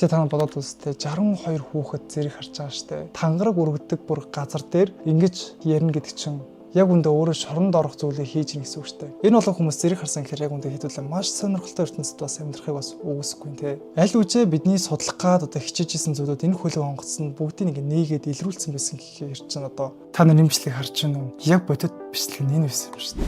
Гэхдээ та бодоод үзтээ 62 хүүхэд зэрэг харж байгаа штэ. Тангараг өргөддөг бүр газар дээр ингэж ярина гэдэг чинь яг үндэ өөрөө шоронд орох зүйлийг хийж ийн гэсэн үг штэ. Энэ болон хүмүүс зэрэг харсан гэхээр яг үндэ хэдүүлээ маш сонирхолтой ертөнцид бас амьдрахыг бас үгүйсэхгүй те. Аль үжээ бидний судлах гад одоо хичээжсэн зүйлүүд энэ хөлөг онгоцсон бүгдийг ингээ нээгээд илрүүлсэн байсан гэхээр ярьж байна одоо. Та нар нэмжлэг харж байна уу? Яг бодит бичлэг нь энэ байсан юм штэ.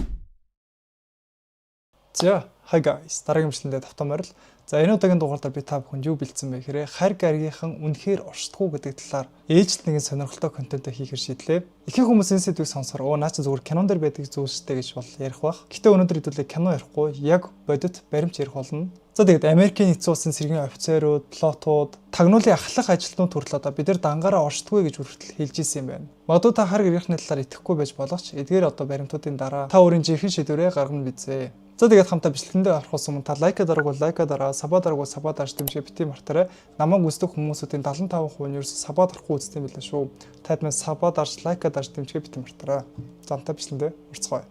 За, hi guys. Дараагийн бичлэгэндээ тавтамаар л. За энэ удаагийн дугаараар би та бүхэнд юу бэлдсэн бэ гэхээр харь гаригийнхан үнэхээр оршдгоо гэдэг талаар ээжлэл нэгэн сонирхолтой контент хийхээр шийдлээ. Ихэнх хүмүүс энэ сэдвийг сонсохоор наач зүгээр кинон дээр байдаг зүйлстэй гэж бол ярих бах. Гэтэ өнөөдөр хэдүүлээ кино ярихгүй яг бодит баримт ярих болно. За тэгээд Америкийн нэгдсэн улсын цэргийн офицерууд, пилотууд, тагнуулын ахлах ажилтнууд хүртэл одоо бид нар дангаараа оршдгоо гэж хүртэл хэлж ирсэн юм байна. Магадгүй та харь гаригийнхны талаар итгэхгүй байж болох ч эдгээр одоо баримтуудын дараа та өөрийн жинхэнэ шийдвэрээ гаргана бизээ. За тэгээд хамтаа бичлэгэндээ орохоос өмнө та лайка дараагүй лайка дараа, саба дараагүй саба дарж дэмжээ бити мартаарай. Намайг үздэг хүмүүсийн 75% нь ерөөсө саба дарахгүй үздэг юм билээ шүү. Таад мэн саба дарж лайка дарж дэмжээ бити мартаарай. За хамтаа бичлэгэндээ орцгоё.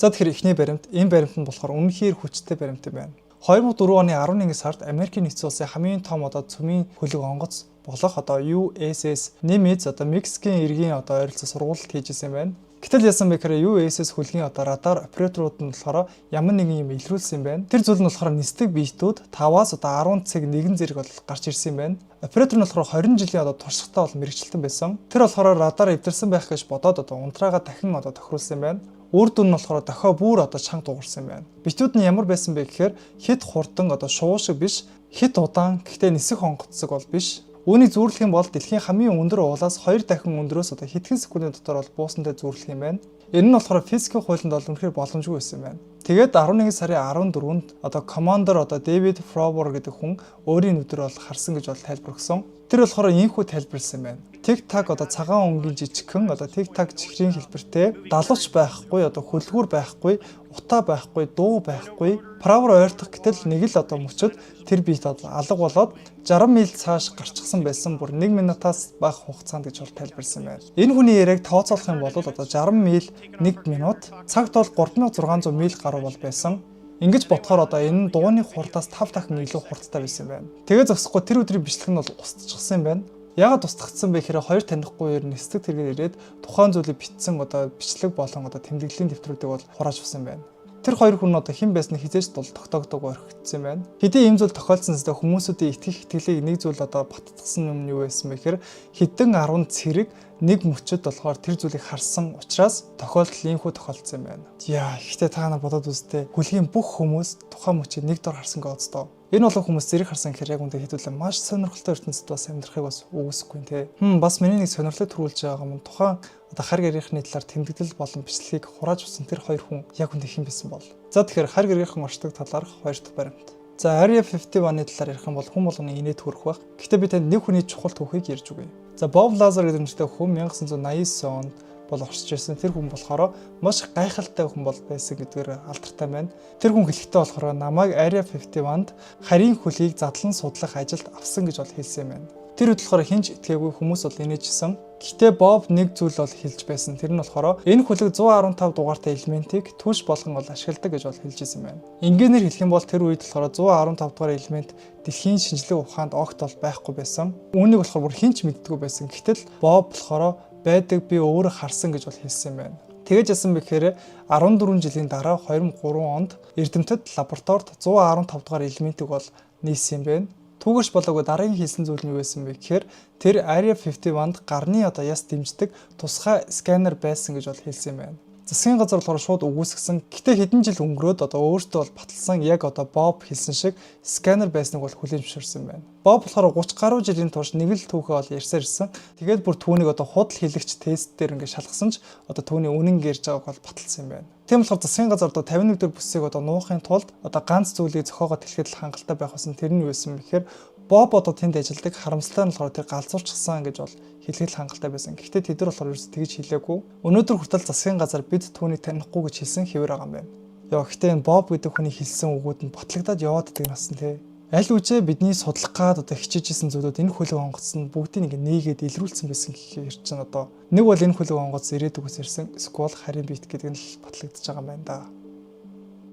За тэгэхээр эхний баримт, энэ баримт нь болохоор үнэхээр хүчтэй баримт юм байна. 2004 оны 11 сард Америкийн нэгдсэн улсын хамгийн том одоо цөмийн хөлөг онгоц болох одоо USS Nimitz одоо Мексикийн иргэний одоо ойролцоо сургуульд хийжсэн юм байна. Гэтэл яасан бэ гэхээр USS хөлгийн одоо радар операторууд нь болохоор ямар нэгэн юм илрүүлсэн юм байна. Тэр зүйл нь болохоор нисдэг биетүүд 5-аас одоо 10 цаг нэгэн зэрэг бол гарч ирсэн юм байна. Оператор нь болохоор 20 жилийн одоо туршлагатай бол мэрэгчлэн байсан. Тэр болохоор радар эвдэрсэн байх гэж бодоод одоо унтраага дахин одоо тохируулсан юм байна. Үр дүн нь болохоор дохио бүр одоо чанга дуурсан юм байна. Битүүд нь ямар байсан бэ гэхээр хит хурдан одоо шувуу шиг биш, хит удаан гэхдээ нисэх онгоцсог бол биш. Үүнийг зүүрлэх юм бол дэлхийн хамгийн өндөр уулаас 2 дахин өндөрөөс одоо хэдхэн секундын дотор бол буусантай зүүрлэх юм байна. Энэ нь болохоор физикийн хуулинд бол үнэхээр боломжгүй байсан юм байна. Тэгээд 11 сарын 14-нд одоо командор одоо Дэвид Фровер гэдэг хүн өөрийн нүдээр бол харсан гэж бол тайлбар өгсөн. Тэр болохоор ийхүү тайлбарласан юм байна. Тик-так одоо цагаан өнгийн жижигхэн одоо тик-так чихрийн хэлбэртэй далавч байхгүй одоо хөлгүүр байхгүй утаа байхгүй дуу байхгүй Фровер ойртох гэтэл нэг л одоо мөчөд тэр биет алга болоод 60 миль цааш гарчихсан байсан бүр 1 минутаас бага хугацаанд гэж бол тайлбарласан байна. Энэ хүний яриаг тооцоолох юм бол одоо 60 миль 1 минут цагт бол 3600 миль гаруй бол байсан. Ингэж бодохоор одоо энэ дууны хурдаас 5 дахин илүү хурдтай байсан юм байна. Тэгээ зогсохгүй тэр өдрийн бичлэг нь бол устчихсан юм байна. Яагаад устгагдсан бэ гэхээр хоёр танихгүй ер нь нэстэг тэргээр ирээд тухайн зүйлийг битсэн одоо бичлэг болон одоо тэмдэглэлийн дэвтрүүдийг бол хурааж авсан байна. Тэр хоёр хүн одоо хэн байсныг хизээж бол тогтоогдоогүй орхигдсан байна. Хэдий ийм зүйл тохиолдсон зүйл хүмүүсүүдийн итгэх итгэлийг нэг зүйл одоо баттгсан юм юу байсан бэ гэхээр хэдэн 10 цэрэг нэг мөчөд болохоор тэр зүйлийг харсан учраас тохиолдол ийхүү тохиолдсон юм байна. Яа, ихтэй та нар бодоод үзтээ хөлгийн бүх хүмүүс тухайн мөчийг нэг дор харсан гэж боддоо. Энэ болон хүмүүс зэрэг харсан гэхээр яг үндэ хэдүүлээ маш сонирхолтой ертөнцид бас амьдрахыг бас үгүйсэхгүй те. Бас миний нэг сонирхлыг төрүүлж байгаа юм. Тухайн одоо харь гаригийнхны талаар тэмдэглэл болон бичлэгийг хурааж авсан тэр хоёр хүн яг үндэ хэн байсан бол. За тэгэхээр харь гаригийнхан оршдог талаарх хоёр дахь баримт. За Area 51-ны талаар ярих юм бол хүн болгоны инээд төрөх байх. Гэхдээ би танд нэг хүний чухал түүхийг ярьж өгье. За Bob Lazar гэдэг нэртэй хүн 1989 онд бол оршиж ирсэн. Тэр хүн болохоор маш гайхалтай хүн бол байсан гэдгээр алдартай байна. Тэр хүн хэлэхдээ болохоор намайг Area 51-нд харийн хөлийг задлан судлах ажилд авсан гэж бол хэлсэн юм байна. Тэр үед болохоор хинч итгээгүй хүмүүс бол инээжсэн. Гэхдээ Боб нэг зүйл бол хэлж байсан. Тэр нь болохоор энэ хөлөг 115 дугаартай элементийг түлш болгон бол ашигладаг гэж бол хэлж ирсэн байна. Ингээр хэлэх юм бол тэр үед болохоор 115 дугаар элемент дэлхийн шинжлэх ухаанд огт бол байхгүй байсан. Үүнийг болохоор бүр хинч мэддэггүй байсан. Гэтэл Боб болохоор байдаг би өөрөө харсан гэж бол хэлсэн юм байна. Тэгэж яасан бэ гэхээр 14 жилийн дараа 2003 онд Эрдэмтэд лабораторид 115 дугаар элементийг бол нийлсэн юм байна. Түүгэрч болоогүй дараагийн хийсэн зүйл нь юу байсан бэ гэхээр тэр Area 51-нд гарны одоо яс дэмждэг тусгай сканер байсан гэж бол хэлсэн юм байна. Засгийн газар болохоор шууд үгүйсгсэн. Гэтэ хэдэн жил өнгөрөөд одоо өөртөө бол баталсан яг одоо Боб хэлсэн шиг сканер байсныг бол хүлээн зөвшөөрсөн байна. Боб болохоор 30 гаруй жилийн турш нэг л түүхээ бол ярьсаар ирсэн. Тэгээд бүр түүнийг одоо худал хэлэгч тест дээр ингээд шалгасан ч одоо түүний үнэн ярьж байгааг бол баталсан юм байна. Тийм болохоор засгийн газар одоо 51 дэх бүсийг одоо нуухын тулд одоо ганц зүйлийг зохиогоод хэлэхэд хангалттай байх болсон. Тэр нь юу байсан бэ гэхээр Боб одоо тэнд ажилладаг харамсалтай нь болохоор тэр галзуурчсан гэж бол хэлэхэд хангалттай байсан. Гэхдээ тэд нар болохоор ерөөс тэгж хэлээгүй. Өнөөдөр хүртэл засгийн газар бид түүнийг танихгүй гэж хэлсэн хэвээр байгаа юм байна. Яа гэхдээ энэ Боб гэдэг хүний хэлсэн үгүүд нь ботлогдоод яваад идэг насан тий. Аль үжээ бидний судлах гад одоо хичээжсэн зүйлүүд энэ хөлөг онгоц нь бүгдийг ингээ нээгээд илрүүлсэн байсан гэхээр ярьж байна одоо. Нэг бол энэ хөлөг онгоц ирээдүгээс ирсэн сквал харин бит гэдэг нь л батлагдчихж байгаа юм байна да.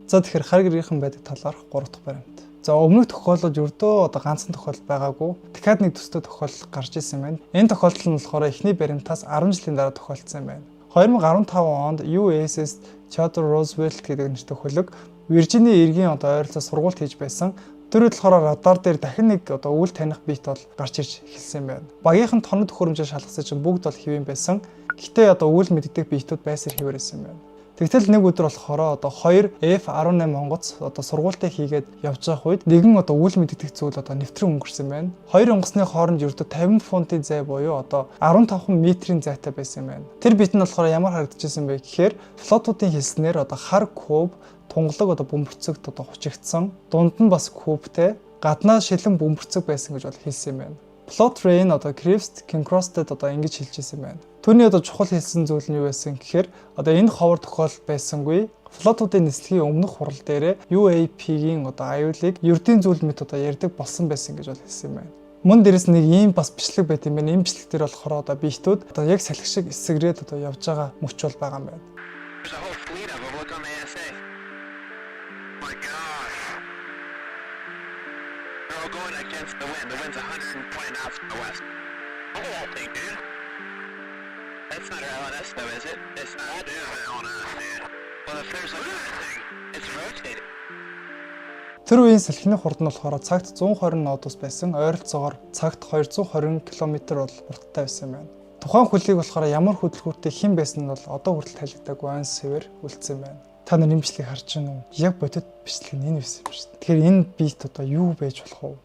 За тэгэхээр хар гэрийнхэн байдаг талаарх 3 дахь баримт. За өмнөх тохиолдолд ердөө ганцхан тохиолдол байгаагүй. Дахиад нэг төстэй тохиолдол гарч ирсэн байна. Энэ тохиолдол нь болохоор эхний баримтаас 10 жилийн дараа тохиолдсон байна. 2015 онд USS Theodore Roosevelt гэдэг нэртэй хөлөг Виржиний эргийн ойролцоо сургуульд хийж байсан. Тэр болохоор радар дээр дахин нэг үйл таних биет бол гарч ирж эхэлсэн байна. Багийнхан тоног төхөөрөмжөөр шалгасан чинь бүгд бол хэвэн байсан. Гэтэ үйл мэддэг биетүүд байсаар хэвээрсэн байна. Тэгтэл нэг өдөр болохоор 2 F-18 онгоц сургуультаа хийгээд явж байгаа үед нэгэн үйл мэддэг зүйл нэвтрэн өнгөрсөн байна. Хоёр онгоцны хооронд ердөө 50 фунтын зай буюу 15 метрийн зайтай байсан байна. Тэр бит нь болохоор ямар харагдчихсан бэ гэхээр флотуудын хэлснээр хар куб тунгалаг бөмбөрцөгт хучигдсан, дунд нь бас кубтэй, гаднаа шилэн бөмбөрцөг байсан гэж бол хэлсэн байна. Plot train Crest Kincrosted ингэж хэлжсэн байна. Түүний чухал хэлсэн зүйл нь юу байсан гэхээр энэ ховор тохиолдол байсангүй. Флотуудын нислэгийн өмнөх хурал дээр UAP-гийн аюулыг ердийн зүйл мэт ярьдаг болсон байсан гэж бол хэлсэн байна. Мөн дээрэс нэг ийм бас бичлэг байт юм байна. Энэ бичлэг дээр болохоор биетүүд яг салхи шиг эсэгрээд явж байгаа мөч бол байгаа юм байна. Going against the wind. The wind's 120 knots from the west. Oh, I'll take it. That's not our LNS though, is it? It's not. That is LNS, man. Well, if there's a thing, it's rotating. Тэр үеийн салхины хурд нь болохоор цагт 120 нодус байсан. Ойролцоогоор цагт 220 км бол хурдтай байсан байна. Тухайн хөлийг болохоор ямар хөдөлгүүртэй хэн байсан нь бол одоо хүртэл тайлбардаагүй онс хэвээр үлдсэн байна. Та нар энэ бичлэгийг харж байна уу? Яг бодит бичлэг нь энэ байсан юм шүү дээ. Тэгэхээр энэ бит юу байж болох вэ?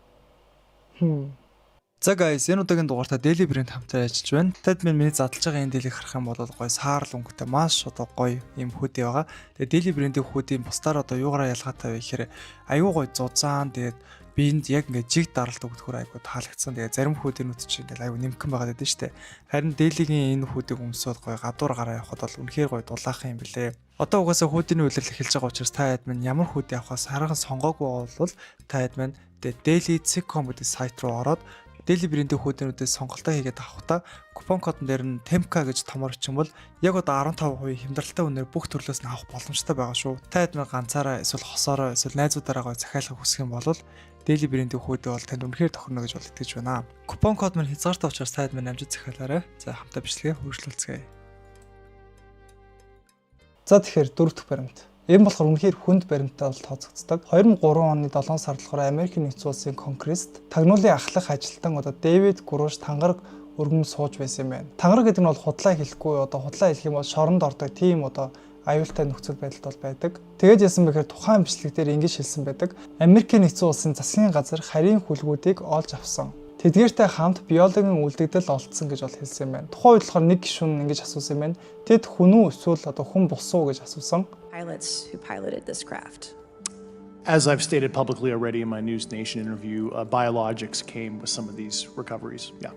За guys, энэ удаагийн дугаартаа Daily Brand хамтаа ажиллаж байна. Тад миний задлж байгаа энэ дийлийг харах юм бол гоё саарл өнгөтэй маш гоё юм хөдий байгаа. Тэгээ Daily Brand-ийн хөдийн бусдаар юугаараа ялгаатай вэ гэхээр аюу гоё зузаан тэгээд биэнд яг ингээд жиг даралт өгөхөр айгуу таалагдсан. Тэгээ зарим хөдөөнүүд чинь ингээд айгуу нэмгэн байгаад байдаг шүү дээ. Харин Daily-гийн энэ хөдөг өмсөд гоё гадуур гараа явахад бол үнэхээр гоё дулаахан юм билэ. Одоо угаасаа хөдөөний үйлрэл эхэлж байгаа учраас та хэд минь ямар хөдөө авахаас хараахан сонгоогүй бол та хэд минь Daily.com гэдэг сайт руу ороод Daily Brand-ийн хөдөөнүүдээс сонголтоо хийгээд авахдаа купон кодн дээр нь TEMKA гэж томор бичвэл яг 15% хямдралтай үнээр бүх төрлөөс нь авах боломжтой байгаа шүү. Та хэд минь ганцаараа эсвэл хосоороо эсвэл найзуудаараа гоё захиалах хүсэх юм бол Daily Brand-ийн хөдөө бол танд үнэхээр тохирно гэж бол итгэж байна. Купон код маань хязгаартай учраас та хэд минь амжиж захиалаарай. За хамтаа бичлэгээ хөрвүүлцгээе. За тэгэхээр дөрөв дэх баримт. Энэ болохоор үнэхээр хүнд баримттай бол тооцогддог. 2003 оны 7 сард болохоор Америкийн нэгдсэн улсын Конгресст тагнуулын ахлах ажилтан Дэвид Груш тангараг өргөм сууж байсан юм байна. Тангараг гэдэг нь бол худлаа хэлэхгүй худлаа хэлэх юм бол шоронд ордог тийм аюултай нөхцөл байдалд бол байдаг. Тэгээд яасан бэхээр тухайн бичлэг дээр ингэж хэлсэн байдаг. Америкийн нэгдсэн улсын засгийн газар харийн хүлгүүдийг олж авсан. Тэдгээртэй хамт биологийн үлдэгдэл олдсон гэж бол хэлсэн байна. Тухайн үед болохоор нэг гишүүн ингэж асуусан юм байна. Тэд хүн үү эсвэл хүн босуу гэж асуусан. Pilots who piloted this craft. As I've stated publicly already in my News Nation interview, biologics came with some of these recoveries. Yeah.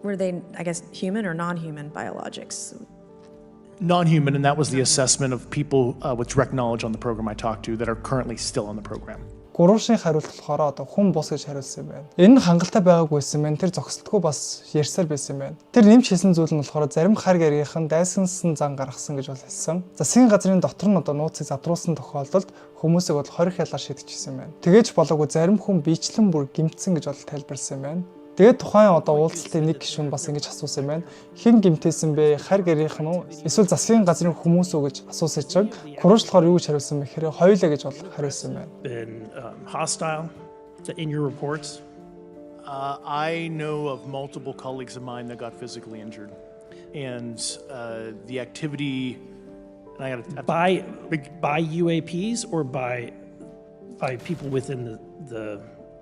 Were they, I guess, human or non-human biologics? Non-human, and that was the assessment of people with direct knowledge on the program I talked to that are currently still on the program. Гурвын хариулт болохоор хүн бос гэж хариулсан юм байна. Энэ хангалттай байгаагүйсэн байна. Тэр зогсолтгүй бас ярьсаар байсан юм байна. Тэр нэмж хэлсэн зүйл нь болохоор зарим хар гаригийнхан дайсансан зан гаргасан гэж бол хэлсэн. Засгийн газрын дотор нь нууцыг задруулсан тохиолдолд хүмүүсийг бол 20 хялаар шидчихсэн байна. Тэгээж болоогүй зарим хүн биечлэн бүр гимтсэн гэж бол тайлбарсан юм байна. Тэгээд тухайн уулзалтын нэг гишүүн бас ингэж асуусан юм байна. Хэн гимтээсэн бэ? Хар гарийнхан уу? Эсвэл засгийн газрын хүмүүс үү гэж асуусан чинь Куруш болохоор юу гэж хариулсан бэ гэхээр хоёулаа гэж бол хариулсан байна. Been hostile in your reports? I know of multiple colleagues of mine that got physically injured, and the activity. And I got by UAPs or by people within the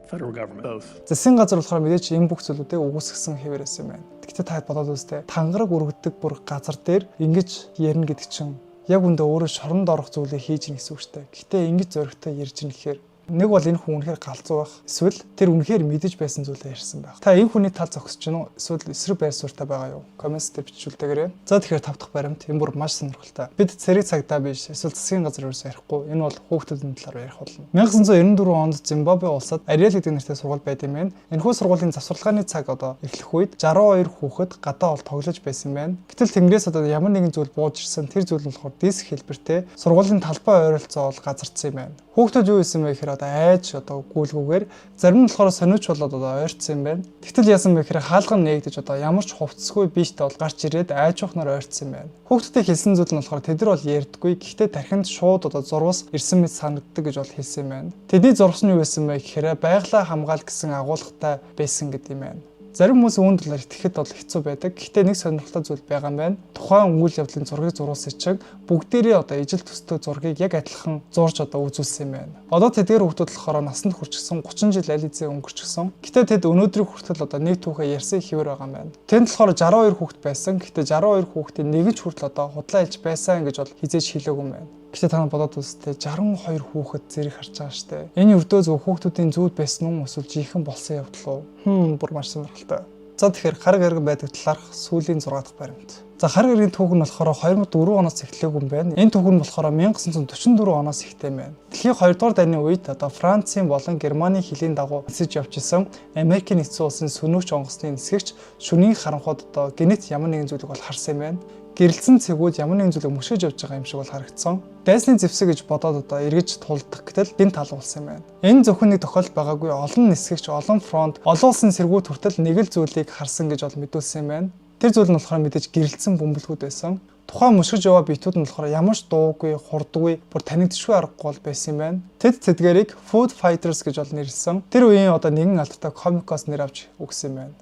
federal government. Both. Засгийн газар болохоор мэдээж энэ бүх зүйлүүдийг үгүйсгэсэн хэвээрсэн юм байна. Гэхдээ та бодоод үзтээ тангараг өргөддөг бүр газар дээр ингэж ярина гэдэг чинь яг үндэ өөрөө шоронд орох зүйлээ хийж гин гэсэн үг шүү дээ. Гэхдээ ингэж зөрөгтэй ярьж гин гэхээр Нэг бол энэ хүн үнэхээр галзуу байх. Эсвэл тэр үнэхээр мэдэж байсан зүйлээ ярьсан байх. Та энэ хүний тал зогсож гинөө эсвэл эсрэг байр суурьтай байгаа юу? Коммент дээр бичүүлтэйгээрэй. За тэгэхээр 5 дахь баримт энэ бүр маш сонирхолтой. Бид цэрэг цагдаа биш эсвэл засгийн газар ерөөсөө ярихгүй. Энэ бол хүүхдүүдийн талаар ярих болно. 1994 онд Зимбабве улсад Ариэл гэдэг нэртэй сургууль байд юм байна. Энэхүү сургуулийн завсарлагын цаг одоо эхлэх үед 62 хүүхэд гадаа бол тоглож байсан байна. Гэтэл тэнгэрээс одоо ямар нэгэн зүйл бууж ирсэн. Тэр зүйл нь болохоор диск хэлбэртэй сургуулийн талбай ойролцоо бол газардсан юм байна. Хүүхдүүд юу хийсэн бэ гэхээр одоо айж одоо гүйлгүүгээр зарим нь болохоор сониуч болоод одоо ойрцсон юм байна. Тэгтэл яасан бэ гэхээр хаалган нээгдэж одоо ямар ч хувцсгүй биетэй бол гарч ирээд айж ухнаар ойрцсон юм байна. Хүүхдүүдийн хэлсэн зүйл нь болохоор тэд нар бол ярьдаггүй. Гэхдээ тархинд шууд одоо зурвас ирсэн мэт санагддаг гэж бол хэлсэн юм байна. Тэдний зурвас нь юу байсан бэ гэхээр байгалаа хамгаал гэсэн агуулгатай байсан гэдэг юм байна. Зарим хүмүүс үүнд талаар итгэхэд бол хэцүү байдаг. Гэхдээ нэг сонирхолтой зүйл байгаа юм байна. Тухайн үйл явдлын зургийг зурулсан чинь бүгдээрээ одоо ижил төстэй зургийг яг адилхан зурж одоо үзүүлсэн юм байна. Одоо тэдгээр хүүхдүүд болохоор насанд хүрчихсэн 30 жил аль эзээ өнгөрчихсөн. Гэхдээ тэд өнөөдрийг хүртэл одоо нэг түүхээ ярьсан хэвээр байгаа юм байна. Тэнд болохоор 62 хүүхэд байсан. Гэхдээ 62 хүүхдийн нэг ч хүртэл одоо худлаа хэлж байсан гэж бол хизээж хэлээгүй юм байна. Гэхдээ та нар бодоод үзтээ 62 хүүхэд зэрэг харж байгаа штэ. Энэ өрдөө зөв хүүхдүүдийн зүуд байсан уу эсвэл жинхэнэ болсон явдал уу? Бүр маш сонирхолтой. За тэгэхээр хар гариг байдаг талаарх сүүлийн 6 дахь баримт. За хар гаригийн түүх нь болохоор 2004 оноос эхлэв юм байна. Энэ түүх нь болохоор 1944 оноос эхтэй юм байна. Дэлхийн 2 дугаар дайны үед одоо Францын болон Германы хилийн дагуу нисэж явж исэн Америкийн нэгдсэн улсын сүнүүч онгоцны нисгэгч шөнийн харанхуйд одоо генет ямар нэгэн зүйлийг бол харсан юм байна. Гэрэлцэн цэгүүд ямар нэгэн зүйлийг мөшгөж явж байгаа юм шиг бол харагдсан. Дайсны зэвсэг гэж бодоод одоо эргэж тулдах гэтэл гэнт алуулсан юм байна. Энэ зөвхөн нэг тохиолдол байгаагүй, олон нисгэгч, олон фронт, олон улсын цэргүүд хүртэл нэг л зүйлийг харсан гэж бол мэдүүлсэн юм байна. Тэр зүйл нь болохоор мэдээж гэрэлцэн бөмбөлгүүд байсан. Тухайн мөшгөж яваа биетүүд нь болохоор ямар ч дуугүй, хурдгүй, бүр танигдшгүй аргагүй бол байсан юм байна. Тэд тэдгэрийг Food Fighters гэж бол нэрлсэн. Тэр үеийн одоо нэгэн алдартай комикос нэр авч өгсөн юм байна.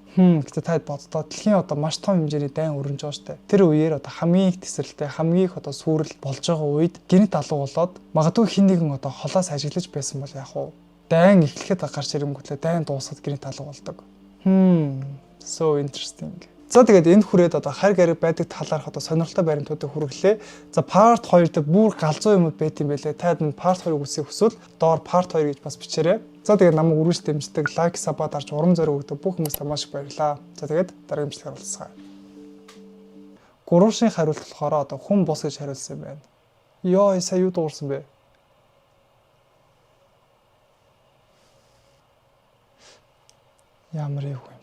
Гэтэ та боддоо дэлхийн одоо маш том хэмжээний дайн өрнөж байгаа штэ. Тэр үеэр одоо хамгийн их тесрэлтэй, хамгийн их одоо сүрэл болж байгаа үед гинт алуу болоод магадгүй хин нэгэн одоо холоос ажиглаж байсан бол яах вэ? Дайн эхлэхэд гарч ирэнгүүтлээ дайн дуусаад гинт алуу болдог. So interesting. За тэгээд энд хүрээд одоо хар гариг байдаг талаарх одоо сонирхолтой баримтуудыг хүргэлээ. За part 2 дээр бүр галзуу юмуд байт юм байлээ. Та энэ part 2-ыг үзэх хүсвэл доор part 2 гэж бас бичээрэй. За тэгээд намайг үргэлж дэмждэг, лайк, сабаа дарж урам зориг өгдөг бүх хүмүүстээ маш их баярлалаа. За тэгээд дараагийн бичлэгээр уулзцгаая. Гурван хариулт болохоор одоо хүн бус гэж хариулсан юм байна. Йоо, сая юу дуурсан бэ? Ямар юу вэ?